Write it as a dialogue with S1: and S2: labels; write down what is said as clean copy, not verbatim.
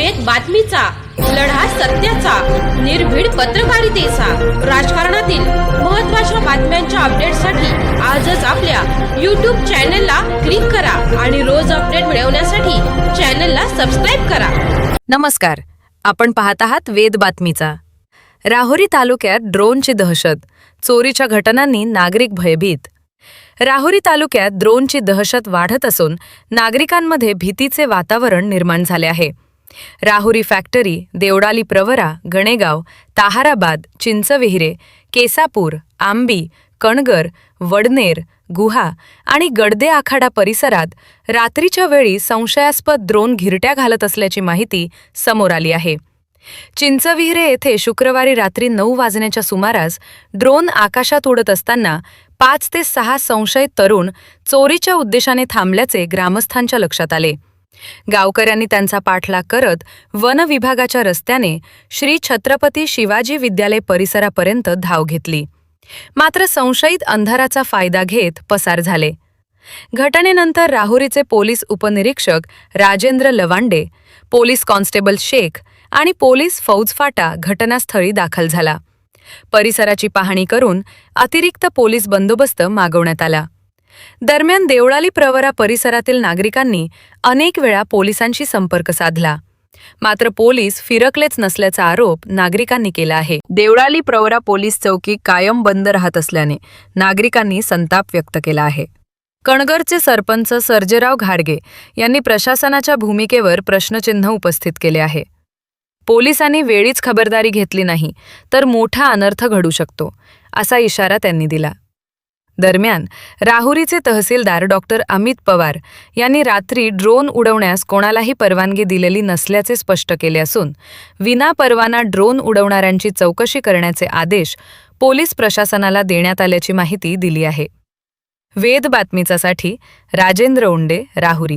S1: वेद बातमीचा, लढा सत्याचा, निर्भीड पत्रकारितेचा, राजकारणातील महत्त्वाच्या बातम्यांच्या अपडेटसाठी आजच आपल्या YouTube चॅनलला क्लिक करा आणि रोज अपडेट मिळवण्यासाठी चॅनलला सबस्क्राइब करा.
S2: नमस्कार, आपण पाहत आहात वेद बातमीचा. राहुरी तालुक्यात ड्रोनची दहशत, चोरीच्या घटनांनी नागरिक भयभीत. राहुरी तालुक्यात ड्रोनची दहशत वाढत असून नागरिकांमध्ये भीतीचे वातावरण निर्माण झाले आहे. राहुरी फॅक्टरी, देवडाली प्रवरा, गणेगाव, ताहाराबाद, चिंचविहिरे, केसापूर, आंबी, कणगर, वडनेर, गुहा आणि गडदे आखाडा परिसरात रात्रीच्या वेळी संशयास्पद ड्रोन घिरट्या घालत असल्याची माहिती समोर आली आहे. चिंचविहिरे येथे शुक्रवारी रात्री 9 वाजण्याच्या सुमारास ड्रोन आकाशात उडत असताना 5 ते 6 संशयित तरुण चोरीच्या उद्देशाने थांबल्याचे ग्रामस्थांच्या लक्षात आले. गावकऱ्यांनी त्यांचा पाठलाग करत वन विभागाच्या रस्त्याने श्री छत्रपती शिवाजी विद्यालय परिसरापर्यंत धाव घेतली. मात्र संशयित अंधाराचा फायदा घेत पसार झाले. घटनेनंतर राहुरीचे पोलीस उपनिरीक्षक राजेंद्र लवांडे, पोलीस कॉन्स्टेबल शेख आणि पोलीस फौजफाटा घटनास्थळी दाखल झाला. परिसराची पाहणी करून अतिरिक्त पोलीस बंदोबस्त मागवण्यात आला. दरम्यान देवळाली प्रवरा परिसरातील नागरिकांनी अनेक वेळा पोलिसांशी संपर्क साधला, मात्र पोलीस फिरकलेच नसल्याचा आरोप नागरिकांनी केला आहे. देवळाली प्रवरा पोलीस चौकी कायम बंद राहत असल्याने नागरिकांनी संताप व्यक्त केला आहे. कणगरचे सरपंच सर्जेराव घाडगे यांनी प्रशासनाच्या भूमिकेवर प्रश्नचिन्ह उपस्थित केले आहे. पोलिसांनी वेळीच खबरदारी घेतली नाही तर मोठा अनर्थ घडू शकतो, असा इशारा त्यांनी दिला. दरम्यान राहुरीचे तहसीलदार डॉक्टर अमित पवार यांनी रात्री ड्रोन उडवण्यास कोणालाही परवानगी दिलेली नसल्याचे स्पष्ट केले असून विनापरवाना ड्रोन उडवणाऱ्यांची चौकशी करण्याचे आदेश पोलीस प्रशासनाला देण्यात आल्याची माहिती दिली आहे. वेद बातमीचासाठी राजेंद्र उंडे, राहुरी.